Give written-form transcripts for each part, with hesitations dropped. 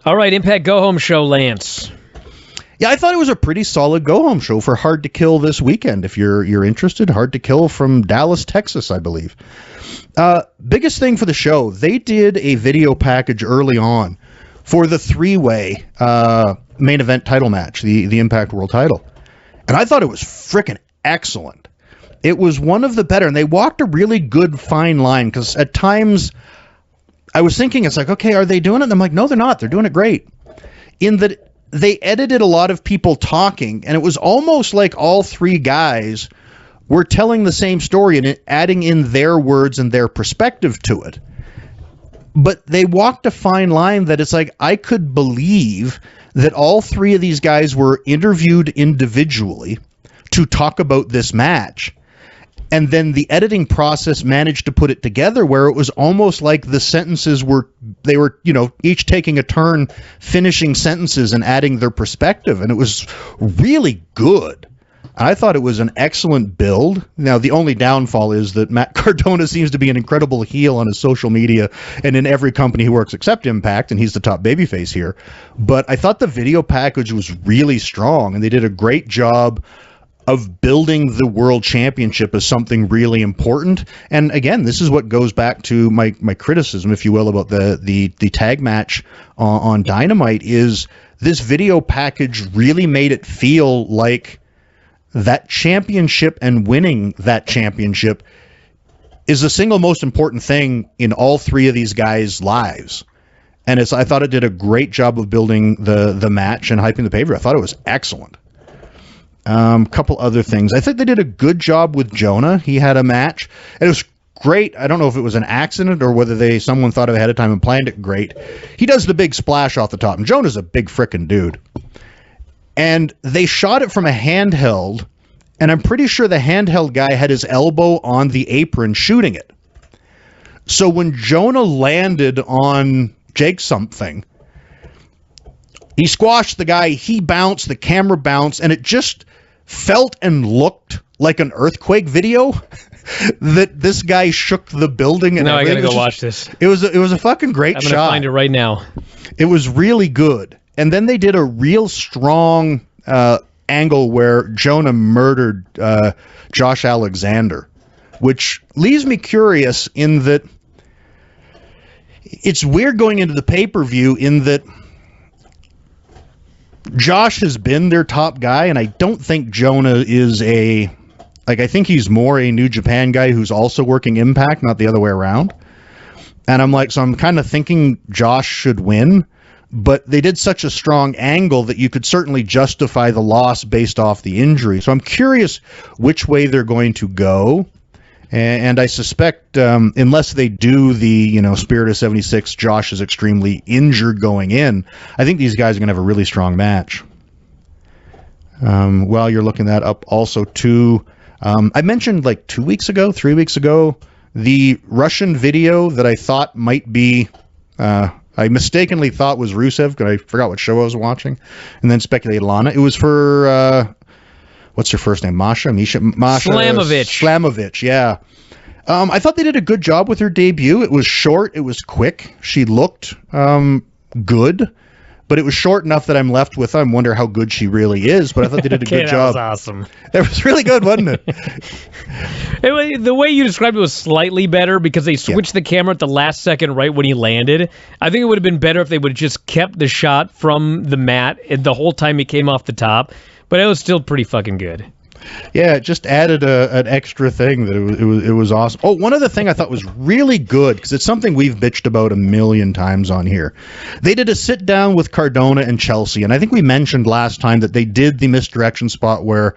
All right, Impact Go Home show, Lance. Yeah, I thought it was a pretty solid go-home show for Hard to Kill this weekend. If you're interested, Hard to Kill from Dallas, Texas, I believe. Biggest thing for the show, they did a video package early on for the three-way main event title match, the Impact World title. And I thought it was freaking excellent. It was one of the better, and they walked a really good fine line, because at times I was thinking, it's like, okay, are they doing it? And I'm like, no, they're not. They're doing it great. In that they edited a lot of people talking, and it was almost like all three guys were telling the same story and adding in their words and their perspective to it. But they walked a fine line that it's like, I could believe that all three of these guys were interviewed individually to talk about this match. And then the editing process managed to put it together where it was almost like the sentences were each taking a turn, finishing sentences and adding their perspective. And it was really good. I thought it was an excellent build. Now, the only downfall is that Matt Cardona seems to be an incredible heel on his social media and in every company he works except Impact, and he's the top babyface here. But I thought the video package was really strong, and they did a great job of building the World Championship as something really important. And again, this is what goes back to my criticism, if you will, about the tag match on Dynamite, is this video package really made it feel like that championship and winning that championship is the single most important thing in all three of these guys' lives. And I thought it did a great job of building the match and hyping the pay-per-view. I thought it was excellent. Couple other things. I think they did a good job with Jonah. He had a match, and it was great. I don't know if it was an accident or whether someone thought of it ahead of time and planned it great. He does the big splash off the top, and Jonah's a big frickin' dude. And they shot it from a handheld, and I'm pretty sure the handheld guy had his elbow on the apron shooting it. So when Jonah landed on Jake something, he squashed the guy, he bounced, the camera bounced, and it just felt and looked like an earthquake video that this guy shook the building. And I gotta go watch this. It was a fucking great shot. I'm gonna find it right now. It was really good. And then they did a real strong angle where Jonah murdered Josh Alexander, which leaves me curious in that it's weird going into the pay-per-view in that Josh has been their top guy, and I don't think Jonah is I think he's more a New Japan guy who's also working Impact, not the other way around. And I'm kind of thinking Josh should win, but they did such a strong angle that you could certainly justify the loss based off the injury. So I'm curious which way they're going to go. And I suspect, unless they do the, Spirit of 76, Josh is extremely injured going in, I think these guys are going to have a really strong match. While you're looking that up, also, too, I mentioned 3 weeks ago, the Russian video that I thought might be, I mistakenly thought was Rusev, because I forgot what show I was watching, and then speculated Lana. It was for... what's her first name? Masha Slamovich, yeah. I thought they did a good job with her debut. It was short. It was quick. She looked good, but it was short enough that I'm left with, I wonder how good she really is, but I thought they did a good job. That was awesome. It was really good, wasn't it? The way you described it was slightly better because they switched the camera at the last second right when he landed. I think it would have been better if they would have just kept the shot from the mat the whole time he came off the top. But it was still pretty fucking good. Yeah, it just added an extra thing that it was awesome. Oh, one other thing I thought was really good, because it's something we've bitched about a million times on here. They did a sit-down with Cardona and Chelsea, and I think we mentioned last time that they did the misdirection spot where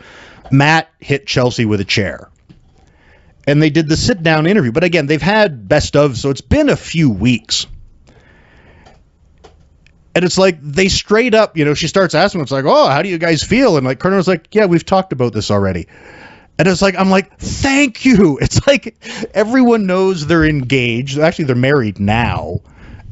Matt hit Chelsea with a chair. And they did the sit-down interview. But again, they've had best of, so it's been a few weeks. And it's like they straight up, she starts asking, it's like, oh, how do you guys feel? And Cardona's like, yeah, we've talked about this already. And it's like, I'm like, thank you. It's like everyone knows they're engaged. Actually, they're married now.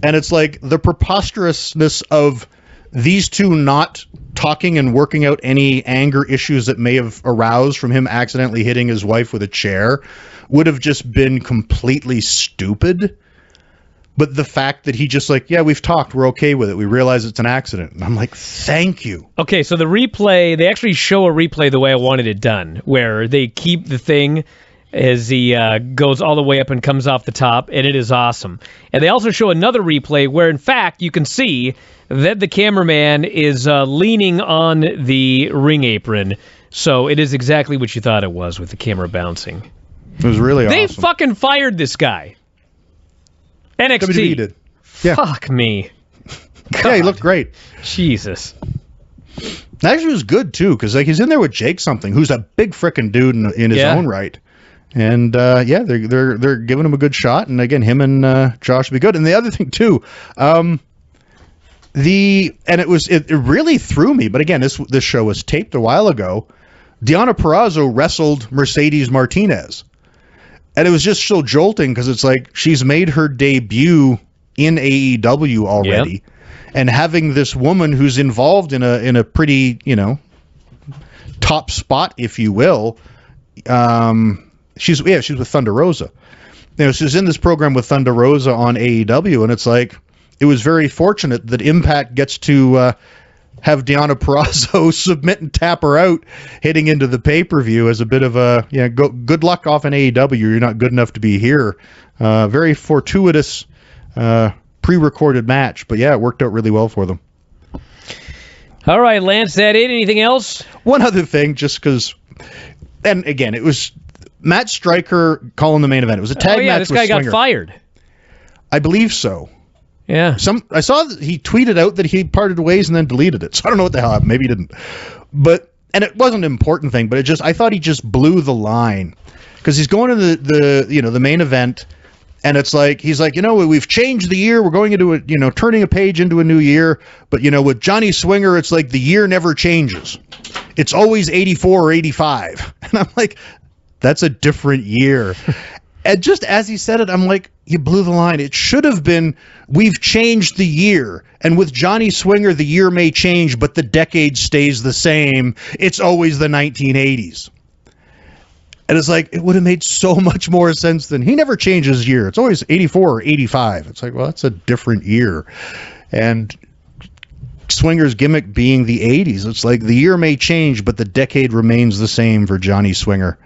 And it's like the preposterousness of these two not talking and working out any anger issues that may have aroused from him accidentally hitting his wife with a chair would have just been completely stupid. But the fact that he just like, yeah, we've talked, we're okay with it. We realize it's an accident. And I'm like, thank you. Okay, so the replay, they actually show a replay the way I wanted it done, where they keep the thing as he goes all the way up and comes off the top, and it is awesome. And they also show another replay where, in fact, you can see that the cameraman is leaning on the ring apron. So it is exactly what you thought it was with the camera bouncing. It was really awesome. They fucking fired this guy. NXT. WWE did. Yeah. Fuck me. God. Yeah, he looked great. Jesus. Actually, it was good, too, because like, he's in there with Jake something, who's a big frickin' dude in his own right. And, they're giving him a good shot. And, again, him and Josh will be good. And the other thing, too, it really threw me. But, again, this show was taped a while ago. Deonna Purrazzo wrestled Mercedes Martinez. And it was just so jolting because it's like she's made her debut in AEW already. Yep. And having this woman who's involved in a pretty, top spot, if you will, she's with Thunder Rosa. She's in this program with Thunder Rosa on AEW, and it's like it was very fortunate that Impact gets to have Deonna Purrazzo submit and tap her out heading into the pay-per-view as a bit of a good luck off in AEW. You're not good enough to be here. Very fortuitous pre-recorded match, but yeah, it worked out really well for them. All right, Lance, that it? Anything else? One other thing, just because, and again, it was Matt Stryker calling the main event. It was a tag match. This guy got fired. I believe so. Yeah. I saw that he tweeted out that he parted ways and then deleted it. So I don't know what the hell happened. Maybe he didn't. And it wasn't an important thing, but I thought he just blew the line because he's going to the main event, and it's like he's like, we've changed the year. We're going into turning a page into a new year. But with Johnny Swinger, it's like the year never changes. It's always 84 or 85. And I'm like, that's a different year. And just as he said it, I'm like, you blew the line. It should have been, we've changed the year. And with Johnny Swinger, the year may change, but the decade stays the same. It's always the 1980s. And it's like, it would have made so much more sense than he never changes year. It's always 84 or 85. It's like, well, that's a different year. And Swinger's gimmick being the 80s, it's like the year may change, but the decade remains the same for Johnny Swinger.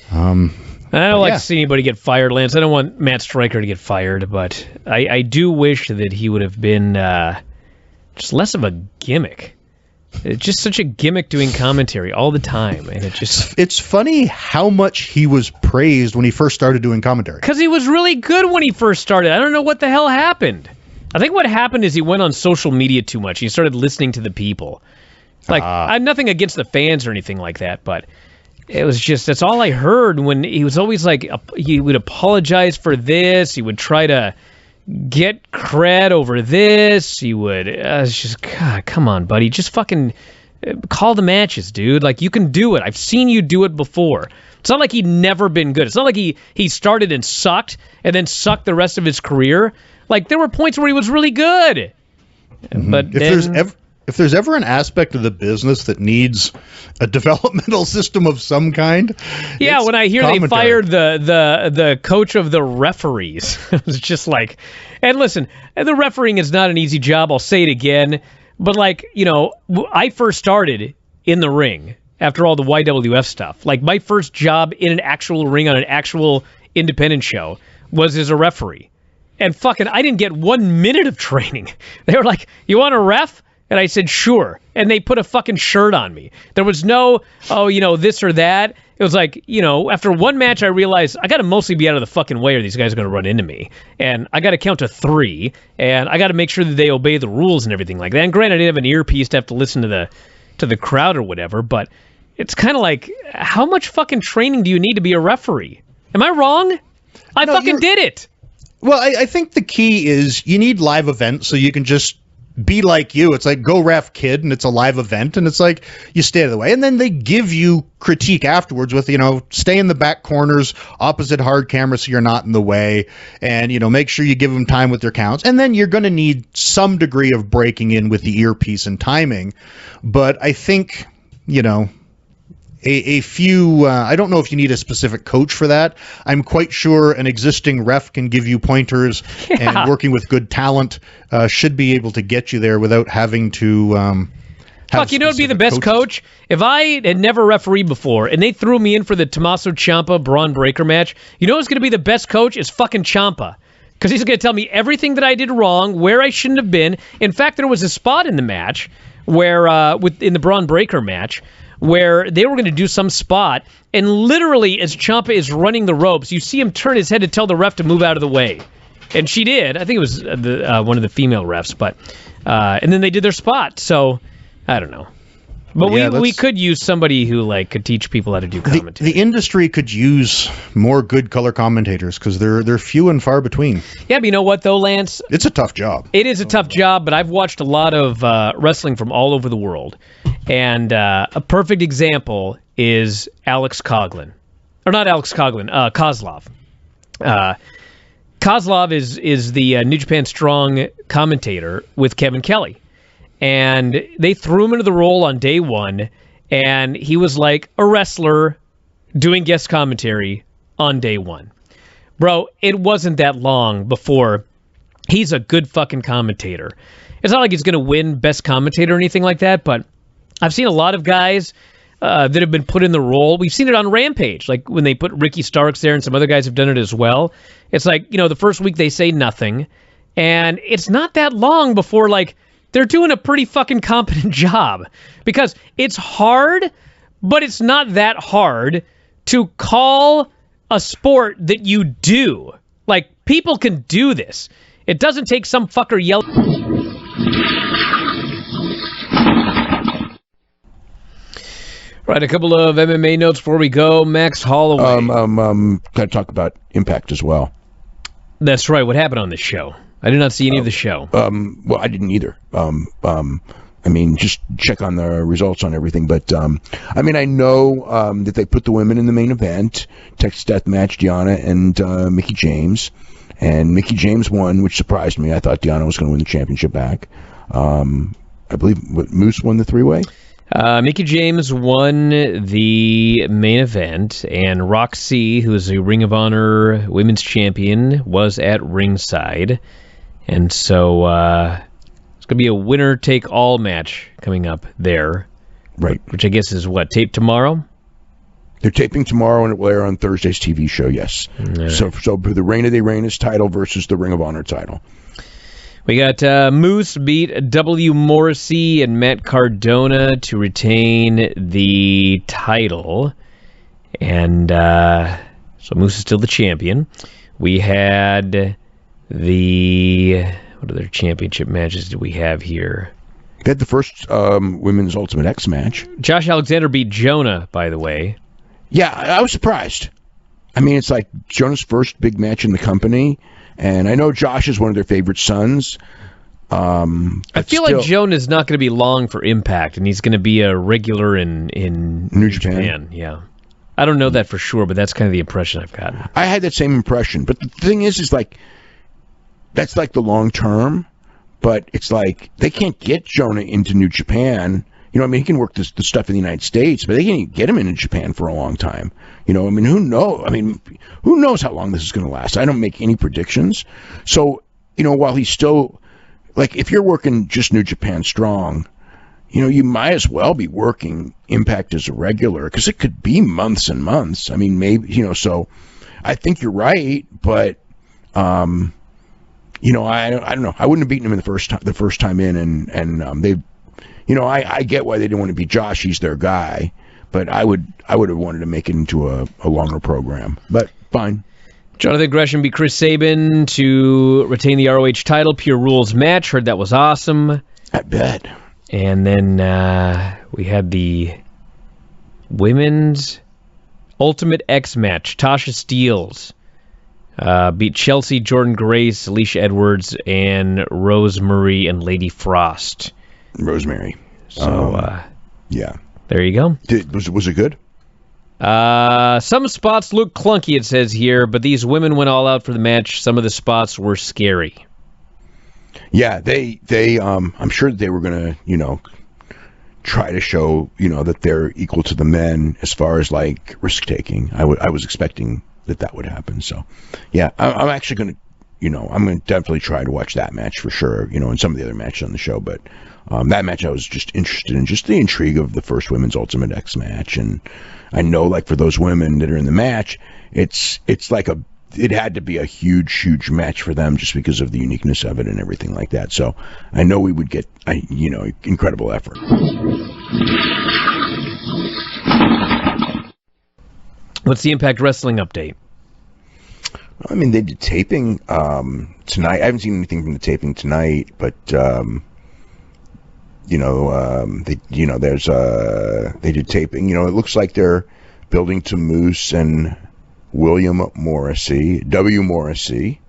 I don't like to see anybody get fired, Lance. I don't want Matt Stryker to get fired, but I do wish that he would have been just less of a gimmick. It's just such a gimmick doing commentary all the time, and it's funny how much he was praised when he first started doing commentary. Because he was really good when he first started. I don't know what the hell happened. I think what happened is he went on social media too much. He started listening to the people. Like, I have nothing against the fans or anything like that, but it was just, that's all I heard when he was always like, he would apologize for this. He would try to get cred over this. He would, it's just, God, come on, buddy. Just fucking call the matches, dude. Like, you can do it. I've seen you do it before. It's not like he'd never been good. It's not like he started and sucked and then sucked the rest of his career. Like, there were points where he was really good. Mm-hmm. But if there's ever an aspect of the business that needs a developmental system of some kind, yeah. When I hear they fired the coach of the referees, it was just like, and listen, the refereeing is not an easy job. I'll say it again, but like, I first started in the ring after all the YWF stuff. Like, my first job in an actual ring on an actual independent show was as a referee, and fucking, I didn't get 1 minute of training. They were like, "You want a ref?" And I said, sure. And they put a fucking shirt on me. There was no, this or that. It was like, after one match, I realized I got to mostly be out of the fucking way or these guys are going to run into me. And I got to count to 3. And I got to make sure that they obey the rules and everything like that. And granted, I didn't have an earpiece to have to listen to the crowd or whatever. But it's kind of like, how much fucking training do you need to be a referee? Am I wrong? I fucking did it. Well, I think the key is you need live events so you can just be like you. It's like, go ref, kid, and it's a live event, and it's like you stay out of the way. And then they give you critique afterwards with, stay in the back corners opposite hard camera so you're not in the way, and, make sure you give them time with their counts. And then you're going to need some degree of breaking in with the earpiece and timing. But I think, a few. I don't know if you need a specific coach for that. I'm quite sure an existing ref can give you pointers, and working with good talent should be able to get you there without having to. Fuck, you know what'd be the best coach? If I had never refereed before, and they threw me in for the Tommaso Ciampa Braun Breaker match, you know who's going to be the best coach is fucking Ciampa. Because he's going to tell me everything that I did wrong, where I shouldn't have been. In fact, there was a spot in the match where, in the Braun Breaker match, where they were going to do some spot, and literally as Ciampa is running the ropes, you see him turn his head to tell the ref to move out of the way. And she did. I think it was one of the female refs, but and then they did their spot. So, I don't know. But we could use somebody who could teach people how to do commentary. The industry could use more good color commentators because they're few and far between. Yeah, but you know what though, Lance? It's a tough job. It is a tough job, but I've watched a lot of wrestling from all over the world, and a perfect example is Alex Coughlin, or not Alex Coughlin, Kozlov. Kozlov is the New Japan Strong commentator with Kevin Kelly. And they threw him into the role on day one, and he was like a wrestler doing guest commentary on day one. Bro, it wasn't that long before he's a good fucking commentator. It's not like he's going to win best commentator or anything like that, but I've seen a lot of guys that have been put in the role. We've seen it on Rampage, like when they put Ricky Starks there, and some other guys have done it as well. It's like, the first week they say nothing, and it's not that long before, they're doing a pretty fucking competent job, because it's hard, but it's not that hard to call a sport that you do. People can do this. It doesn't take some fucker yelling. Right, a couple of MMA notes before we go. Max Holloway. Got to talk about Impact as well. That's right. What happened on this show? I did not see any of the show. Well, I didn't either. Just check on the results on everything. But, I know that they put the women in the main event, Texas Death Match, Deonna and Mickie James. And Mickie James won, which surprised me. I thought Deonna was going to win the championship back. I believe Moose won the three-way. Mickie James won the main event, and Roxy, who is a Ring of Honor Women's Champion, was at ringside. And so it's going to be a winner-take-all match coming up there. Right. Which I guess is what, taped tomorrow? They're taping tomorrow, and it will air on Thursday's TV show, yes. Right. So the Reina de Reinas title versus the Ring of Honor title. We got Moose beat W Morrissey and Matt Cardona to retain the title. And so Moose is still the champion. We had what other championship matches did we have here? We had the first Women's Ultimate X match. Josh Alexander beat Jonah, by the way. Yeah, I was surprised. It's like Jonah's first big match in the company. And I know Josh is one of their favorite sons. I feel like Jonah's not going to be long for Impact, and he's going to be a regular in New Japan. Yeah. I don't know that for sure, but that's kind of the impression I've gotten. I had that same impression. But the thing is that's the long term, but it's they can't get Jonah into New Japan. He can work the stuff in the United States, but they can't get him into Japan for a long time. Who knows? Who knows how long this is going to last? I don't make any predictions. So, while he's still, if you're working just New Japan Strong, you might as well be working Impact as a regular, because it could be months and months. Maybe, so I think you're right, but, I don't know. I wouldn't have beaten him in the first time in, and they. I get why they didn't want to beat Josh. He's their guy. But I would have wanted to make it into a longer program. But fine. Jonathan Gresham beat Chris Sabin to retain the ROH title. Pure Rules match. Heard that was awesome. I bet. And then we had the Women's Ultimate X match. Tasha Steelz beat Chelsea, Jordan Grace, Alicia Edwards, and Rosemary and Lady Frost. Rosemary. So, yeah. There you go. Was it good? Some spots look clunky, it says here, but these women went all out for the match. Some of the spots were scary. Yeah, they I'm sure they were going to, try to show, that they're equal to the men as far as like risk taking. I was expecting that would happen. So, yeah, I'm actually going to, I'm going to definitely try to watch that match for sure, and some of the other matches on the show. But that match, I was just interested in just the intrigue of the first Women's Ultimate X match. And I know, like, for those women that are in the match, it's like it had to be a huge, huge match for them just because of the uniqueness of it and everything like that. So I know we would get, incredible effort. What's the Impact Wrestling update? I mean, they did taping tonight. I haven't seen anything from the taping tonight, but they did taping. It looks like they're building to Moose and William Morrissey, W Morrissey,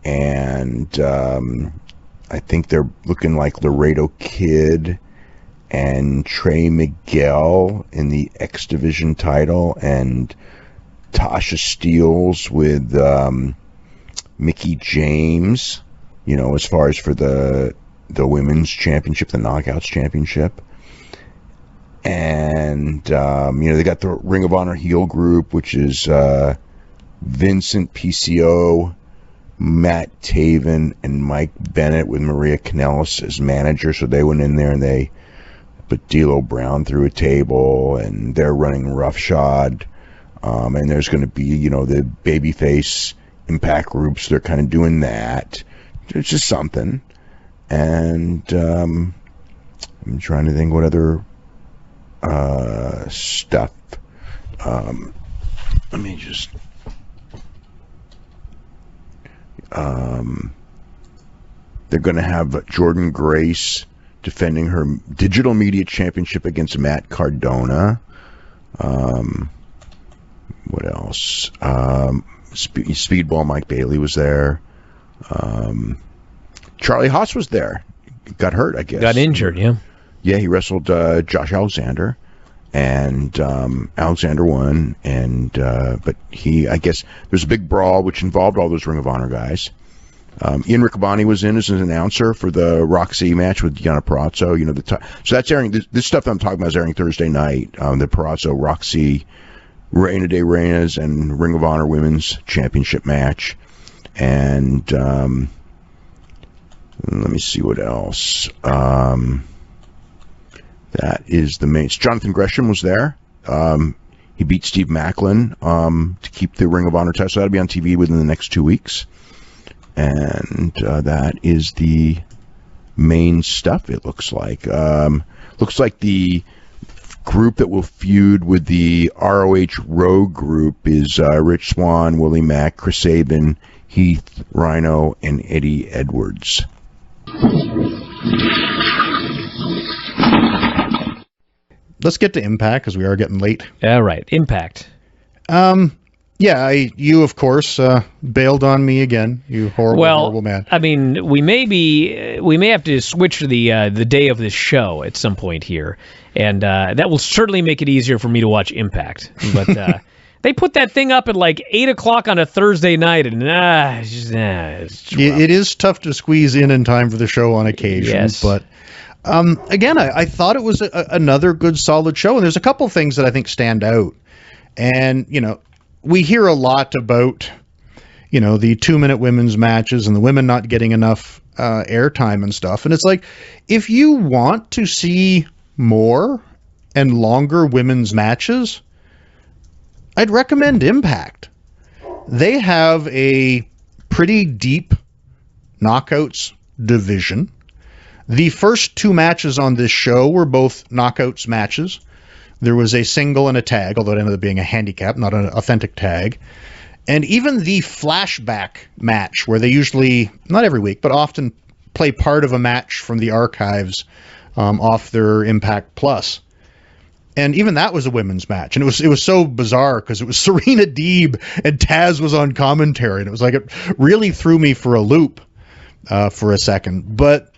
and I think they're looking like Laredo Kid and Trey Miguel in the X Division title, and Tasha Steelz with Mickie James, as far as for the women's championship, the Knockouts championship. And, they got the Ring of Honor heel group, which is Vincent, PCO, Matt Taven, and Mike Bennett with Maria Kanellis as manager. So they went in there and they put D'Lo Brown through a table, and they're running roughshod. And there's going to be, the babyface Impact groups. They're kind of doing that. It's just something. And I'm trying to think what other stuff. Let me just. They're going to have Jordan Grace defending her digital media championship against Matt Cardona. What else? Speedball Mike Bailey was there. Charlie Haas was there. Got hurt, I guess. Got injured, yeah. Yeah, he wrestled Josh Alexander, and Alexander won. And but I guess there's a big brawl which involved all those Ring of Honor guys. Ian Riccaboni was in as an announcer for the Roxy match with Deonna Purrazzo. So that's airing. This stuff that I'm talking about is airing Thursday night. The Purrazzo Roxy, Reina de Reinas, and Ring of Honor Women's Championship match. And let me see what else. That is the main. Jonathan Gresham was there. He beat Steve Maclin to keep the Ring of Honor title. So that'll be on TV within the next 2 weeks. And that is the main stuff, it looks like. Looks like the group that will feud with the ROH Rogue group is Rich Swann, Willie Mack, Chris Sabin, Heath, Rhino, and Eddie Edwards. Let's get to Impact, because we are getting late. All right, Impact. Yeah, you of course bailed on me again. You horrible man. I mean, we may have to switch to the day of this show at some point here, and that will certainly make it easier for me to watch Impact. But they put that thing up at like 8:00 on a Thursday night, and it's rough. It is tough to squeeze in time for the show on occasion. Yes. But again, I thought it was another good, solid show, and there's a couple things that I think stand out. And we hear a lot about, the 2-minute women's matches and the women not getting enough airtime and stuff. And it's like, if you want to see more and longer women's matches, I'd recommend Impact. They have a pretty deep knockouts division. The first 2 matches on this show were both knockouts matches. There was a single and a tag, although it ended up being a handicap, not an authentic tag. And even the flashback match, where they usually, not every week, but often play part of a match from the archives off their Impact Plus. And even that was a women's match. And it was so bizarre because it was Serena Deeb and Taz was on commentary. And it was like, it really threw me for a loop for a second. But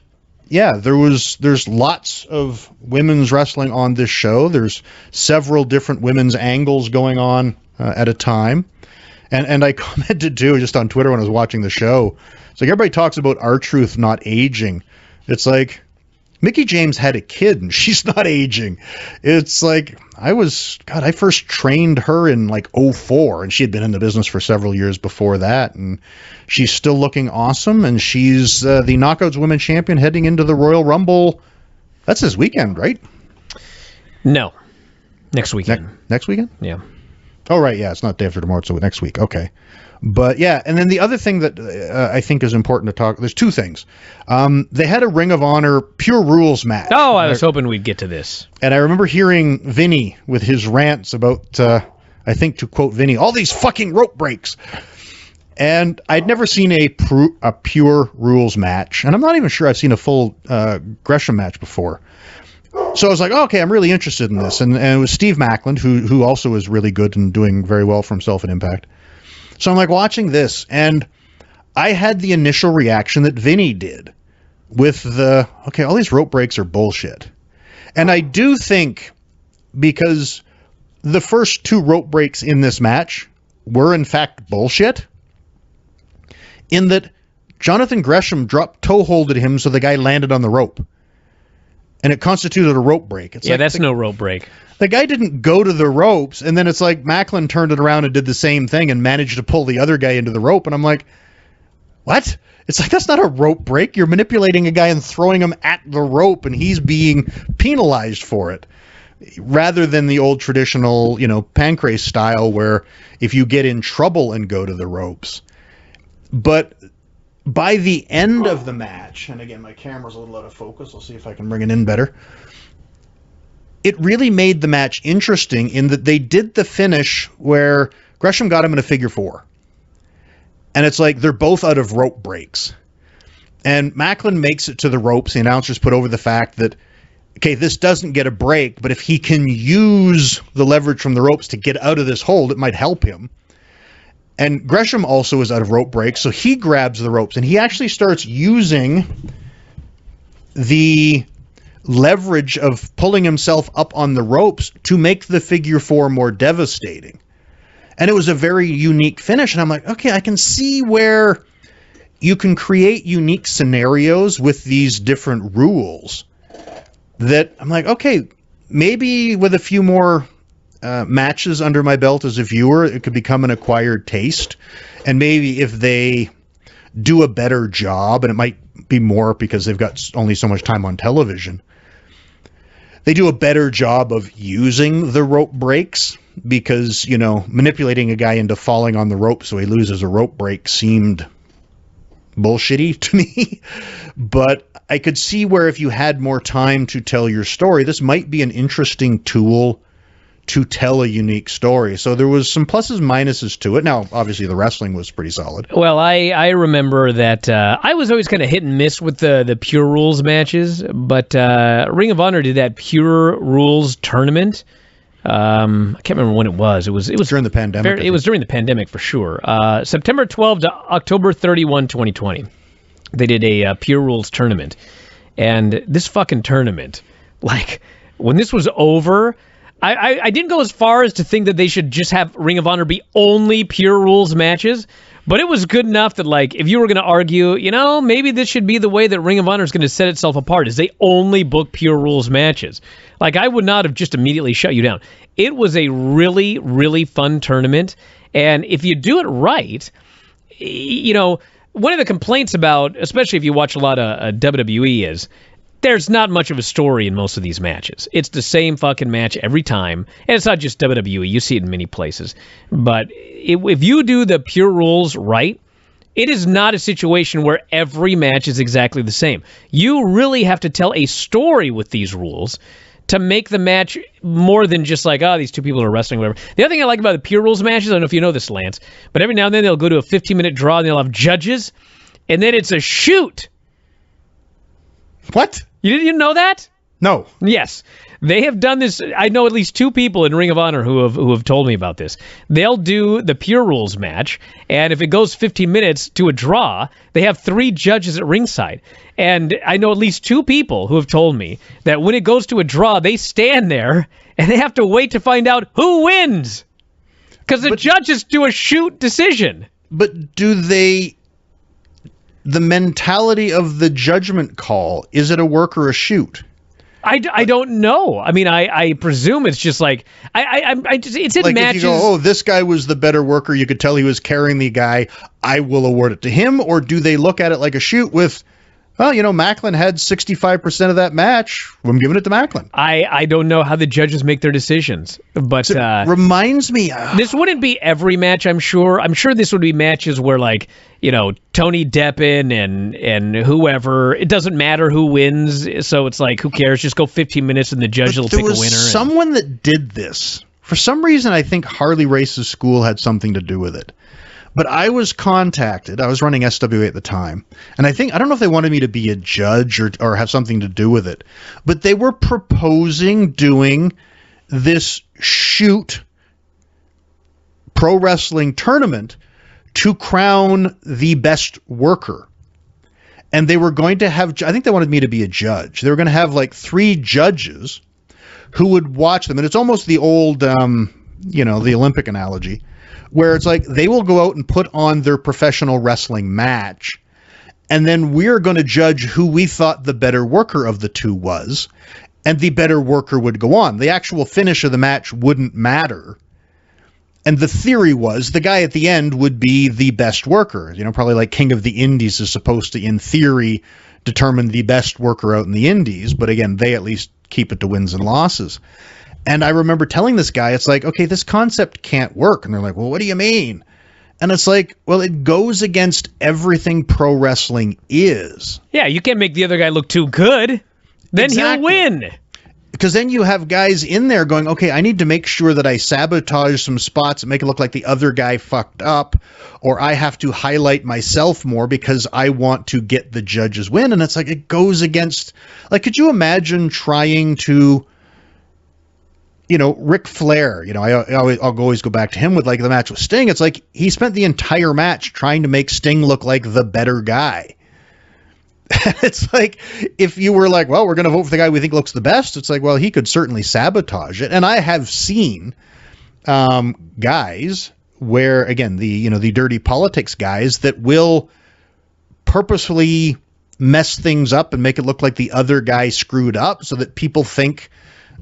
yeah, there's lots of women's wrestling on this show. There's several different women's angles going on at a time. And I commented too, just on Twitter when I was watching the show. It's like everybody talks about R-Truth not aging. It's like, Mickie James had a kid and she's not aging. It's like, I first trained her in like 2004 and she had been in the business for several years before that. And she's still looking awesome. And she's the Knockouts Women's Champion heading into the Royal Rumble. That's this weekend, right? No. Next weekend. Next weekend? Yeah. Oh, right. Yeah. It's not day after tomorrow. It's next week. Okay. But yeah, and then the other thing that I think is important to talk, there's two things. They had a Ring of Honor Pure Rules match. Oh, I was hoping we'd get to this. And I remember hearing Vinny with his rants about, I think to quote Vinny, all these fucking rope breaks. And I'd never seen a Pure Rules match. And I'm not even sure I've seen a full Gresham match before. So I was like, oh, okay, I'm really interested in this. And it was Steve Maclin, who also is really good and doing very well for himself in Impact. So I'm like watching this, and I had the initial reaction that Vinny did with all these rope breaks are bullshit. And I do think because the first two rope breaks in this match were in fact bullshit, in that Jonathan Gresham dropped toe holded him so the guy landed on the rope. And it constituted a rope break. It's that's no rope break. The guy didn't go to the ropes, and then it's like Maclin turned it around and did the same thing and managed to pull the other guy into the rope. And I'm like, what? It's like, that's not a rope break. You're manipulating a guy and throwing him at the rope, and he's being penalized for it. Rather than the old traditional, pancrase style where if you get in trouble and go to the ropes. But by the end of the match, and again, my camera's a little out of focus. I'll see if I can bring it in better. It really made the match interesting in that they did the finish where Gresham got him in a figure four. And it's like they're both out of rope breaks. And Maclin makes it to the ropes. The announcers put over the fact that, okay, this doesn't get a break, but if he can use the leverage from the ropes to get out of this hold, it might help him. And Gresham also is out of rope breaks, so he grabs the ropes, and he actually starts using the leverage of pulling himself up on the ropes to make the figure four more devastating. And it was a very unique finish, and I'm like, okay, I can see where you can create unique scenarios with these different rules. That I'm like, okay, maybe with a few more matches under my belt as a viewer, it could become an acquired taste. And maybe if they do a better job, and it might be more because they've got only so much time on television, they do a better job of using the rope breaks, because, manipulating a guy into falling on the rope so he loses a rope break seemed bullshitty to me. But I could see where if you had more time to tell your story, this might be an interesting tool to tell a unique story. So there was some pluses and minuses to it. Now, obviously, the wrestling was pretty solid. Well, I remember that I was always kind of hit and miss with the Pure Rules matches, but Ring of Honor did that Pure Rules tournament. I can't remember when it was. It was during the pandemic. It was during the pandemic for sure. September 12 to October 31, 2020. They did a Pure Rules tournament. And this fucking tournament, like, when this was over, I didn't go as far as to think that they should just have Ring of Honor be only Pure Rules matches, but it was good enough that, like, if you were going to argue, maybe this should be the way that Ring of Honor is going to set itself apart, is they only book Pure Rules matches. Like, I would not have just immediately shut you down. It was a really, really fun tournament, and if you do it right, one of the complaints about, especially if you watch a lot of WWE, is there's not much of a story in most of these matches. It's the same fucking match every time. And it's not just WWE. You see it in many places. But if you do the Pure Rules right, it is not a situation where every match is exactly the same. You really have to tell a story with these rules to make the match more than just like, these two people are wrestling, whatever. The other thing I like about the Pure Rules matches, I don't know if you know this, Lance, but every now and then they'll go to a 15-minute draw and they'll have judges, and then it's a shoot. What? You didn't know that? No. Yes. They have done this. I know at least two people in Ring of Honor who have told me about this. They'll do the Pure Rules match, and if it goes 15 minutes to a draw, they have 3 judges at ringside. And I know at least 2 people who have told me that when it goes to a draw, they stand there, and they have to wait to find out who wins. Because the judges do a shoot decision. But do they the mentality of the judgment call. Is it a work or a shoot? I don't know. I mean, I presume it's just like it's in like matches. If you go, oh, this guy was the better worker, you could tell he was carrying the guy, I will award it to him. Or do they look at it like a shoot with, well, Maclin had 65% of that match. I'm giving it to Maclin. I don't know how the judges make their decisions, but it reminds me. This wouldn't be every match, I'm sure. I'm sure this would be matches where, like, Tony Deppen and whoever. It doesn't matter who wins, so it's like, who cares? Just go 15 minutes and the judge will pick a winner. There was someone that did this. For some reason, I think Harley Race's school had something to do with it. But I was contacted. I was running SWA at the time. And I don't know if they wanted me to be a judge or have something to do with it. But they were proposing doing this shoot pro wrestling tournament to crown the best worker. And they were going to have, I think they wanted me to be a judge. They were going to have like 3 judges who would watch them. And it's almost the old, the Olympic analogy, where it's like they will go out and put on their professional wrestling match, and then we're going to judge who we thought the better worker of the two was, and the better worker would go on. The actual finish of the match wouldn't matter. And the theory was the guy at the end would be the best worker. Probably like King of the Indies is supposed to, in theory, determine the best worker out in the Indies. But again, they at least keep it to wins and losses. And I remember telling this guy, it's like, okay, this concept can't work. And they're like, well, what do you mean? And it's like, well, it goes against everything pro wrestling is. Yeah, you can't make the other guy look too good. Then he'll win. Because then you have guys in there going, okay, I need to make sure that I sabotage some spots and make it look like the other guy fucked up, or I have to highlight myself more because I want to get the judge's win. And it's like, it goes against, like, could you imagine trying to, Ric Flair, I'll always go back to him with like the match with Sting. It's like he spent the entire match trying to make Sting look like the better guy. It's like, if you were like, well, we're going to vote for the guy we think looks the best. It's like, well, he could certainly sabotage it. And I have seen guys where, again, the dirty politics guys that will purposefully mess things up and make it look like the other guy screwed up so that people think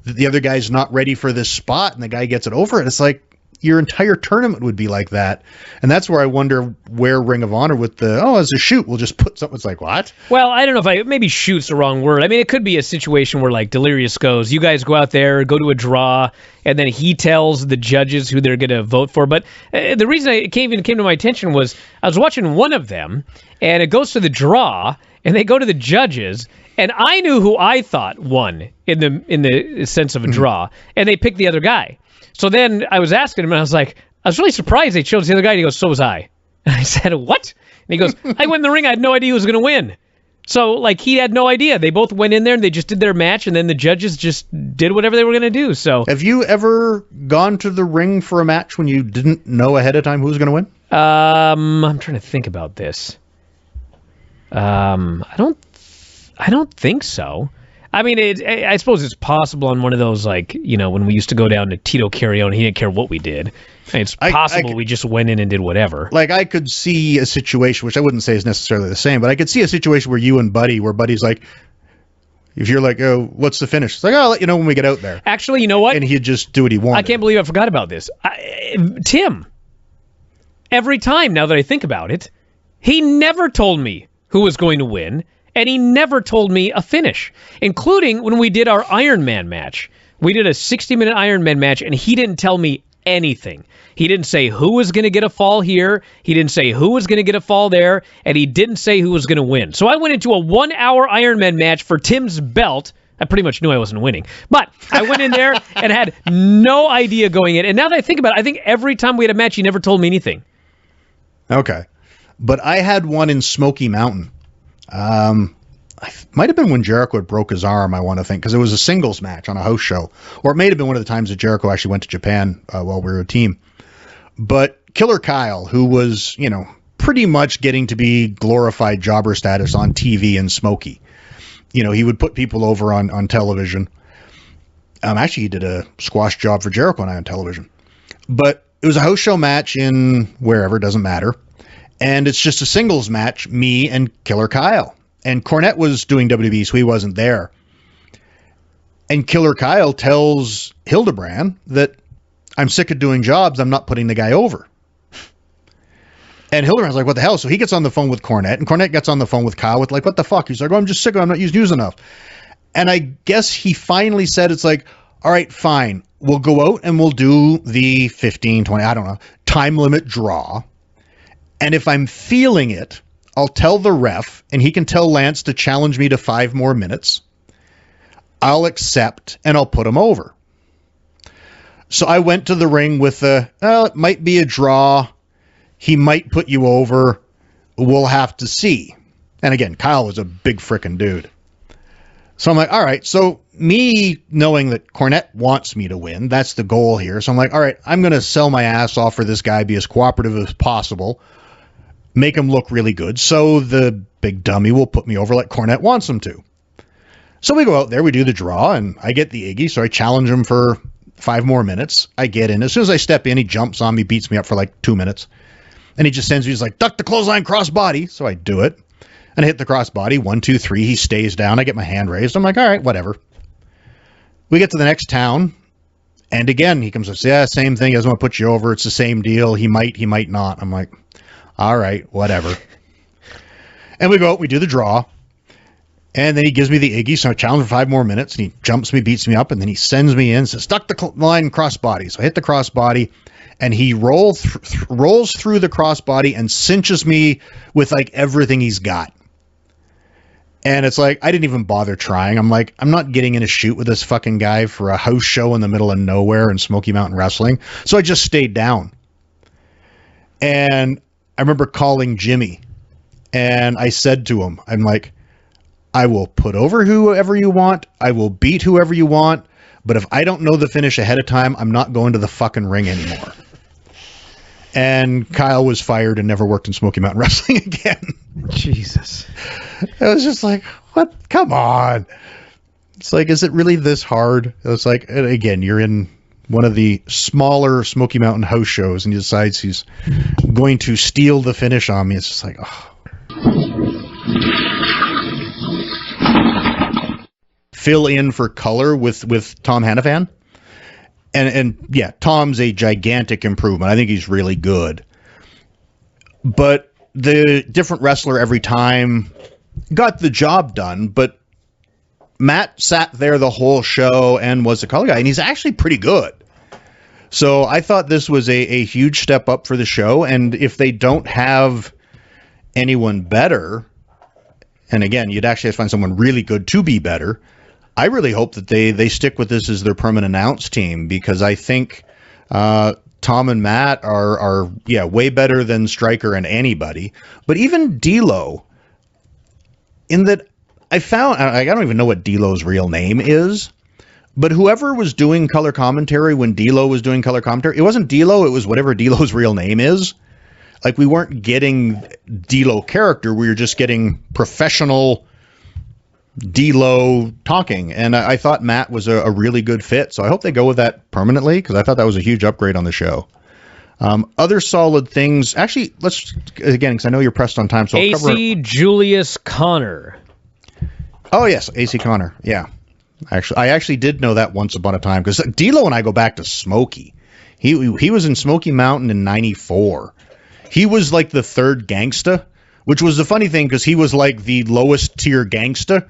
that the other guy's not ready for this spot and the guy gets it over it. It's like your entire tournament would be like that. And that's where I wonder where Ring of Honor with as a shoot, we'll just put something. It's like, what? Well, I don't know if maybe shoot's the wrong word. I mean, it could be a situation where like Delirious goes, you guys go out there, go to a draw, and then he tells the judges who they're going to vote for. But the reason it came to my attention was I was watching one of them, and it goes to the draw, and they go to the judges, and I knew who I thought won in the sense of a draw, and they picked the other guy. So then I was asking him, and I was really surprised they chose the other guy. And he goes, so was I. And I said, what? And he goes, I went in the ring. I had no idea who was going to win. So, like, he had no idea. They both went in there, and they just did their match, and then the judges just did whatever they were going to do. So, have you ever gone to the ring for a match when you didn't know ahead of time who was going to win? I'm trying to think about this. I don't think so. I mean, I suppose it's possible on one of those, like, when we used to go down to Tito Carrion, he didn't care what we did. It's possible we just went in and did whatever. Like, I could see a situation, which I wouldn't say is necessarily the same, but I could see a situation where you and Buddy, where Buddy's like, if you're like, oh, what's the finish? It's like, I'll let you know when we get out there. Actually, you know what? And he'd just do what he wanted. I can't believe I forgot about this. Tim, every time now that I think about it, he never told me who was going to win. And he never told me a finish, including when we did our Iron Man match. We did a 60-minute Iron Man match, and he didn't tell me anything. He didn't say who was going to get a fall here. He didn't say who was going to get a fall there. And he didn't say who was going to win. So I went into a 1-hour Iron Man match for Tim's belt. I pretty much knew I wasn't winning. But I went in there and had no idea going in. And now that I think about it, I think every time we had a match, he never told me anything. Okay. But I had one in Smoky Mountain. Might have been when Jericho had broke his arm, I want to think, because it was a singles match on a house show. Or it may have been one of the times that Jericho actually went to Japan while we were a team. But Killer Kyle, who was, pretty much getting to be glorified jobber status on TV in Smoky. He would put people over on television. Actually, he did a squash job for Jericho and I on television. But it was a house show match in wherever, doesn't matter. And it's just a singles match, me and Killer Kyle. And Cornette was doing WWE, so he wasn't there. And Killer Kyle tells Hildebrand that I'm sick of doing jobs. I'm not putting the guy over. And Hildebrand's like, what the hell? So he gets on the phone with Cornette, and Cornette gets on the phone with Kyle with like, what the fuck? He's like, oh, I'm just sick of it. I'm not used enough. And I guess he finally said, it's like, all right, fine. We'll go out and we'll do the 15, 20, I don't know, time limit draw. And if I'm feeling it, I'll tell the ref, and he can tell Lance to challenge me to 5 more minutes. I'll accept, and I'll put him over. So I went to the ring with it might be a draw. He might put you over. We'll have to see. And again, Kyle was a big frickin' dude. So I'm like, all right. So me knowing that Cornette wants me to win, that's the goal here. So I'm like, all right, I'm going to sell my ass off for this guy, be as cooperative as possible, make him look really good. So the big dummy will put me over like Cornette wants him to. So we go out there, we do the draw, and I get the Iggy. So I challenge him for 5 more minutes. I get in. As soon as I step in, he jumps on me, beats me up for like 2 minutes. And he just sends me, he's like, duck the clothesline crossbody. So I do it. And I hit the crossbody. 1, 2, 3. He stays down. I get my hand raised. I'm like, all right, whatever. We get to the next town. And again, he comes and says, yeah, same thing. He doesn't want to put you over. It's the same deal. He might not. I'm like, all right, whatever. And we go out, we do the draw. And then he gives me the Iggy, so I challenge for 5 more minutes, and he jumps me, beats me up, and then he sends me in, says, duck the line crossbody. So I hit the crossbody, and he rolls through the crossbody and cinches me with, like, everything he's got. And it's like, I didn't even bother trying. I'm like, I'm not getting in a shoot with this fucking guy for a house show in the middle of nowhere in Smoky Mountain Wrestling. So I just stayed down. And I remember calling Jimmy, and I said to him, I'm like, I will put over whoever you want. I will beat whoever you want. But if I don't know the finish ahead of time, I'm not going to the fucking ring anymore. And Kyle was fired and never worked in Smoky Mountain Wrestling again. Jesus. It was just like, what? Come on. It's like, is it really this hard? It's like, and again, you're in one of the smaller Smoky Mountain house shows, and he decides he's going to steal the finish on me. It's just like, oh. Fill in for color with Tom Hannafan. And yeah, Tom's a gigantic improvement. I think he's really good. But the different wrestler every time got the job done, but Matt sat there the whole show and was the color guy, and he's actually pretty good. So I thought this was a huge step up for the show, and if they don't have anyone better, and again, you'd actually have to find someone really good to be better, I really hope that they stick with this as their permanent announce team, because I think Tom and Matt are way better than Stryker and anybody. But even D'Lo, in that I don't even know what D'Lo's real name is, but whoever was doing color commentary when D'Lo was doing color commentary, it wasn't D'Lo, it was whatever D'Lo's real name is. Like, we weren't getting D'Lo character, we were just getting professional D'Lo talking, and I thought Matt was a really good fit, so I hope they go with that permanently, because I thought that was a huge upgrade on the show. Other solid things, actually, let's, again, because I know you're pressed on time, so I'll cover AC Julius Connor. Oh, yes, AC Connor, yeah. I actually did know that once upon a time, because D'Lo and I go back to Smokey. He was in Smoky Mountain in 94. He was like the third gangsta, which was the funny thing, because he was like the lowest tier gangsta,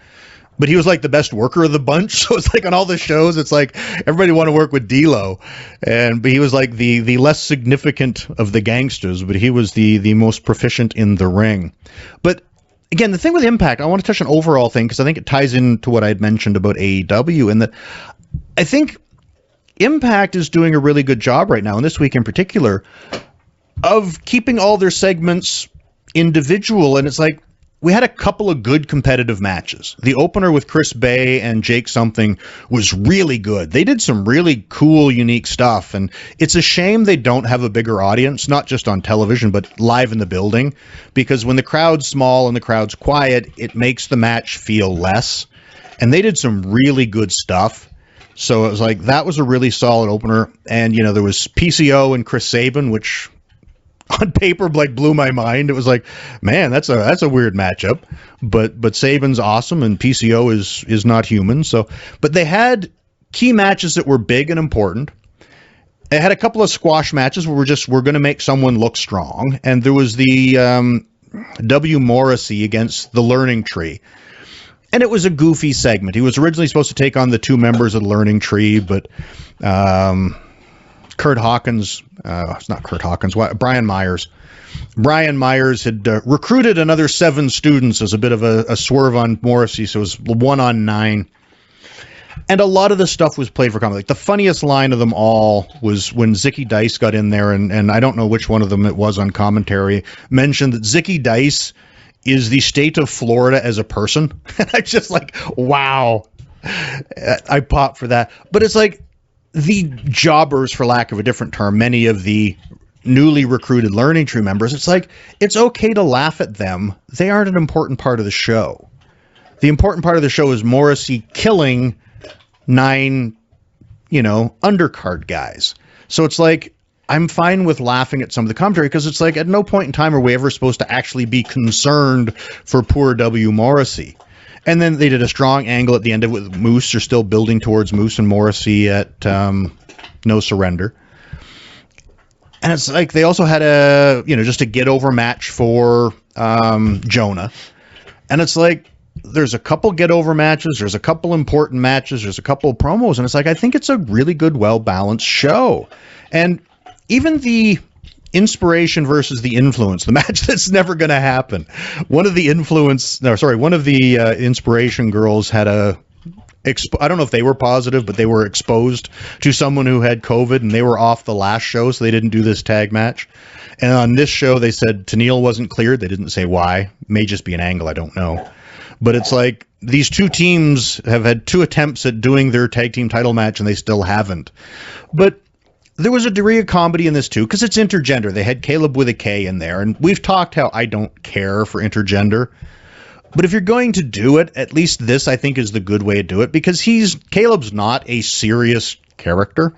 but he was like the best worker of the bunch. So it's like on all the shows, it's like everybody want to work with D'Lo, but he was like the less significant of the gangsters, but he was the most proficient in the ring. But again, the thing with Impact, I want to touch on overall thing, because I think it ties into what I had mentioned about AEW, and that I think Impact is doing a really good job right now, and this week in particular, of keeping all their segments individual. And it's like, we had a couple of good competitive matches. The opener with Chris Bay and Jake Something was really good. They did some really cool, unique stuff, and it's a shame they don't have a bigger audience, not just on television, but live in the building, because when the crowd's small and the crowd's quiet, it makes the match feel less, and they did some really good stuff. So it was like, that was a really solid opener. And, there was PCO and Chris Sabin, which on paper like blew my mind. It was like, man, that's a weird matchup. But Sabin's awesome and PCO is not human. So, but they had key matches that were big and important. They had a couple of squash matches where we're going to make someone look strong, and there was the W Morrissey against the Learning Tree. And it was a goofy segment. He was originally supposed to take on the two members of the Learning Tree, but Kurt Hawkins, it's not Kurt Hawkins, Brian Myers. Brian Myers had recruited another 7 students as a bit of a swerve on Morrissey, so it was 1-on-9. And a lot of the stuff was played for comedy. Like the funniest line of them all was when Zickey Dice got in there, and I don't know which one of them it was on commentary, mentioned that Zickey Dice is the state of Florida as a person. And I just like, wow. I popped for that. But it's like the jobbers, for lack of a different term, many of the newly recruited Learning Tree members, it's like, it's okay to laugh at them. They aren't an important part of the show. The important part of the show is Morrissey killing 9, undercard guys. So it's like, I'm fine with laughing at some of the commentary because it's like at no point in time are we ever supposed to actually be concerned for poor W Morrissey. And then they did a strong angle at the end of it with Moose. They're still building towards Moose and Morrissey at No Surrender. And it's like they also had just a get over match for Jonah. And it's like, there's a couple get-over matches, there's a couple important matches, there's a couple of promos, and it's like, I think it's a really good, well-balanced show. And even the inspiration versus the influence, the match that's never going to happen. One of the inspiration girls had I don't know if they were positive, but they were exposed to someone who had COVID, and they were off the last show, so they didn't do this tag match. And on this show, they said Tenille wasn't cleared. They didn't say why. May just be an angle, I don't know. But it's like these two teams have had 2 attempts at doing their tag team title match, and they still haven't. But there was a degree of comedy in this, too, because it's intergender. They had Kaleb with a K in there, and we've talked how I don't care for intergender. But if you're going to do it, at least this, I think, is the good way to do it, because Kaleb's not a serious character.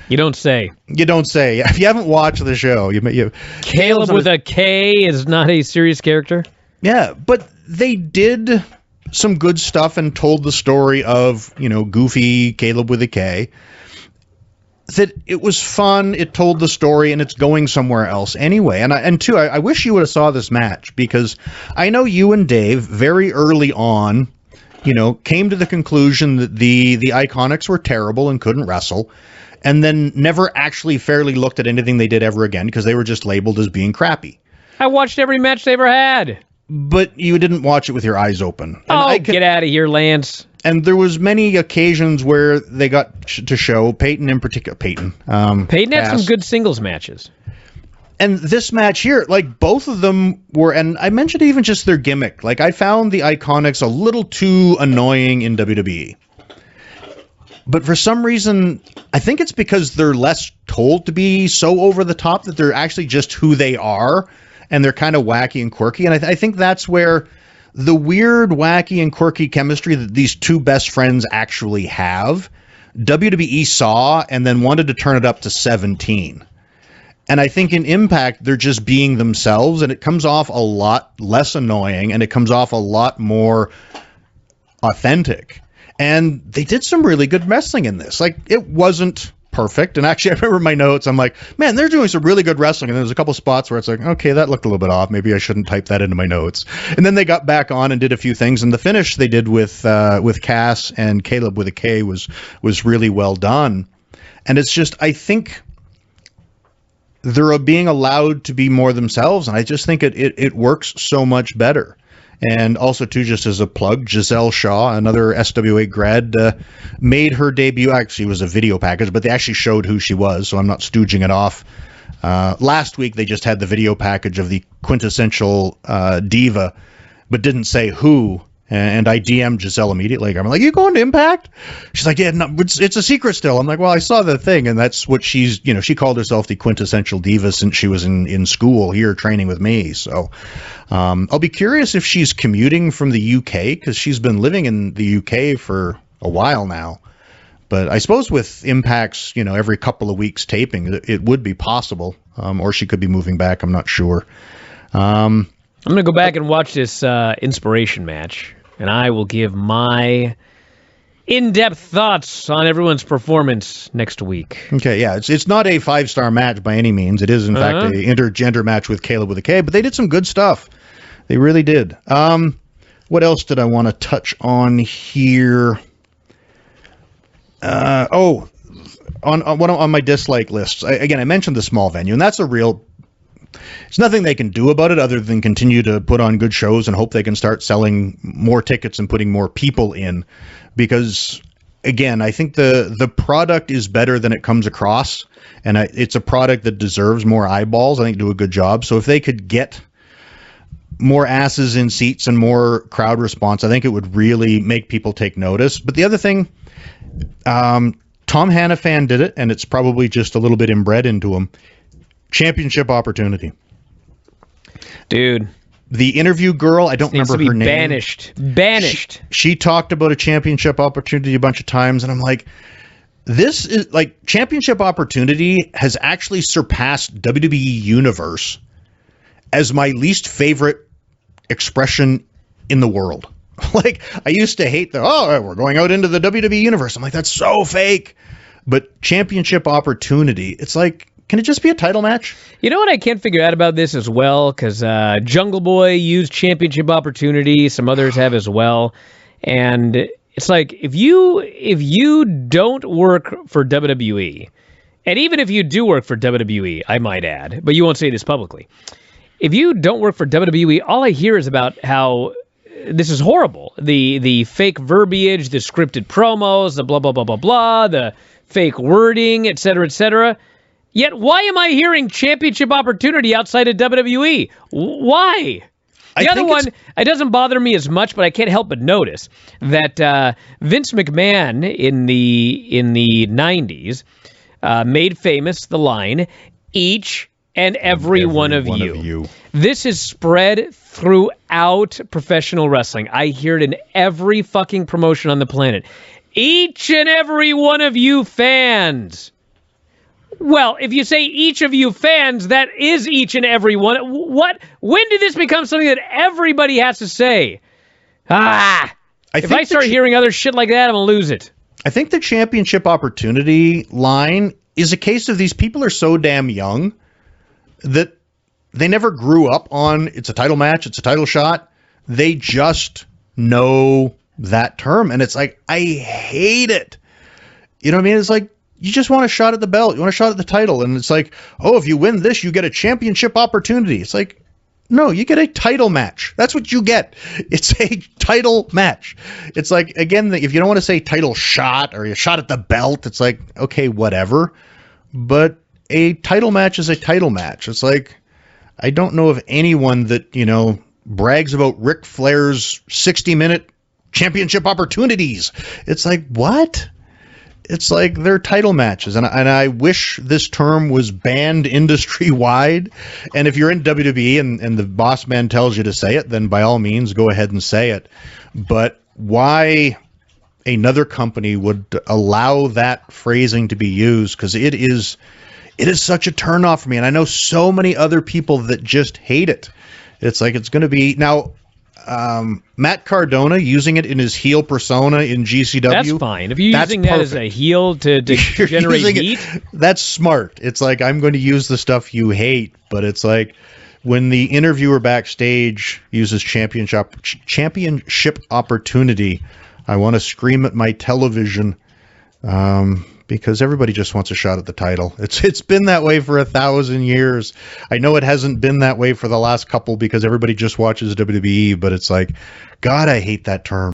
You don't say. You don't say. If you haven't watched the show, Kaleb with a K is not a serious character? Yeah, but they did some good stuff and told the story of, goofy Kaleb with a K. That it was fun, it told the story, and it's going somewhere else anyway. And I wish you would have saw this match, because I know you and Dave very early on, came to the conclusion that the Iconics were terrible and couldn't wrestle, and then never actually fairly looked at anything they did ever again because they were just labeled as being crappy. I watched every match they ever had. But you didn't watch it with your eyes open. And get out of here, Lance. And there was many occasions where they got to show, Peyton in particular, Peyton had some good singles matches. And this match here, like both of them were, and I mentioned even just their gimmick. Like I found the Iconics a little too annoying in WWE. But for some reason, I think it's because they're less told to be so over the top that they're actually just who they are. And they're kind of wacky and quirky. And I think that's where the weird, wacky, and quirky chemistry that these two best friends actually have, WWE saw and then wanted to turn it up to 17. And I think in Impact, they're just being themselves, and it comes off a lot less annoying, and it comes off a lot more authentic. And they did some really good wrestling in this. Like, it wasn't perfect. And actually, I remember my notes. I'm like, man, they're doing some really good wrestling. And there's a couple spots where it's like, okay, that looked a little bit off. Maybe I shouldn't type that into my notes. And then they got back on and did a few things. And the finish they did with Cass and Kaleb with a K was really well done. And it's just, I think they're being allowed to be more themselves. And I just think it works so much better. And also, too, just as a plug, Giselle Shaw, another SWA grad, made her debut. Actually, it was a video package, but they actually showed who she was, so I'm not stooging it off. Last week, they just had the video package of the quintessential diva, but didn't say who. And I DM'd Giselle immediately. I'm like, you going to Impact? She's like, yeah, no, it's a secret still. I'm like, well, I saw the thing, and that's what she called herself the quintessential diva since she was in school here training with me. So I'll be curious if she's commuting from the UK, because she's been living in the UK for a while now. But I suppose with Impact's, every couple of weeks taping, it would be possible. or she could be moving back. I'm not sure. I'm going to go back and watch this Inspiration match, and I will give my in-depth thoughts on everyone's performance next week. Okay, yeah, it's not a 5-star match by any means. It is, in fact, a intergender match with Kaleb with a K, but they did some good stuff. They really did. What else did I want to touch on here? On my dislike lists. I mentioned the small venue, and that's it's nothing they can do about it other than continue to put on good shows and hope they can start selling more tickets and putting more people in. Because, again, I think the product is better than it comes across, and it's a product that deserves more eyeballs. I think do a good job. So if they could get more asses in seats and more crowd response, I think it would really make people take notice. But the other thing, Tom Hannafan did it, and it's probably just a little bit inbred into him. Championship opportunity. Dude. The interview girl, I don't remember her name. Banished. She talked about a championship opportunity a bunch of times, and I'm like, this is like championship opportunity has actually surpassed WWE Universe as my least favorite expression in the world. Like, I used to hate we're going out into the WWE Universe. I'm like, that's so fake. But championship opportunity, it's like, can it just be a title match? You know what I can't figure out about this as well? Because Jungle Boy used championship opportunity. Some others have as well. And it's like, if you don't work for WWE, and even if you do work for WWE, I might add, but you won't say this publicly. If you don't work for WWE, all I hear is about how this is horrible. The fake verbiage, the scripted promos, the blah, blah, blah, blah, blah, the fake wording, et cetera, et cetera. Yet, why am I hearing championship opportunity outside of WWE? Why? The other one, it doesn't bother me as much, but I can't help but notice that Vince McMahon in the 90s made famous the line, each and every one of you. This is spread throughout professional wrestling. I hear it in every fucking promotion on the planet. Each and every one of you fans. Well, if you say each of you fans, that is each and every one. What? When did this become something that everybody has to say? If I start hearing other shit like that, I'm going to lose it. I think the championship opportunity line is a case of these people are so damn young that they never grew up on it's a title match, it's a title shot. They just know that term. And it's like, I hate it. You know what I mean? It's like, you just want a shot at the belt. You want a shot at the title. And it's like, if you win this, you get a championship opportunity. It's like, no, you get a title match. That's what you get. It's a title match. It's like, again, if you don't want to say title shot or a shot at the belt, it's like, okay, whatever. But a title match is a title match. It's like, I don't know of anyone that, brags about Ric Flair's 60-minute championship opportunities. It's like, what? It's like they're title matches, and I wish this term was banned industry-wide. And if you're in WWE and the boss man tells you to say it, then by all means, go ahead and say it. But why another company would allow that phrasing to be used, because it is such a turnoff for me, and I know so many other people that just hate it. It's like it's going to be... Now, Matt Cardona using it in his heel persona in GCW. That's fine. If you're using that as a heel to generate heat, that's smart. It's like, I'm going to use the stuff you hate, but it's like when the interviewer backstage uses championship opportunity, I want to scream at my television because everybody just wants a shot at the title. It's been that way for 1,000 years. I know it hasn't been that way for the last couple because everybody just watches WWE, but it's like, God, I hate that term.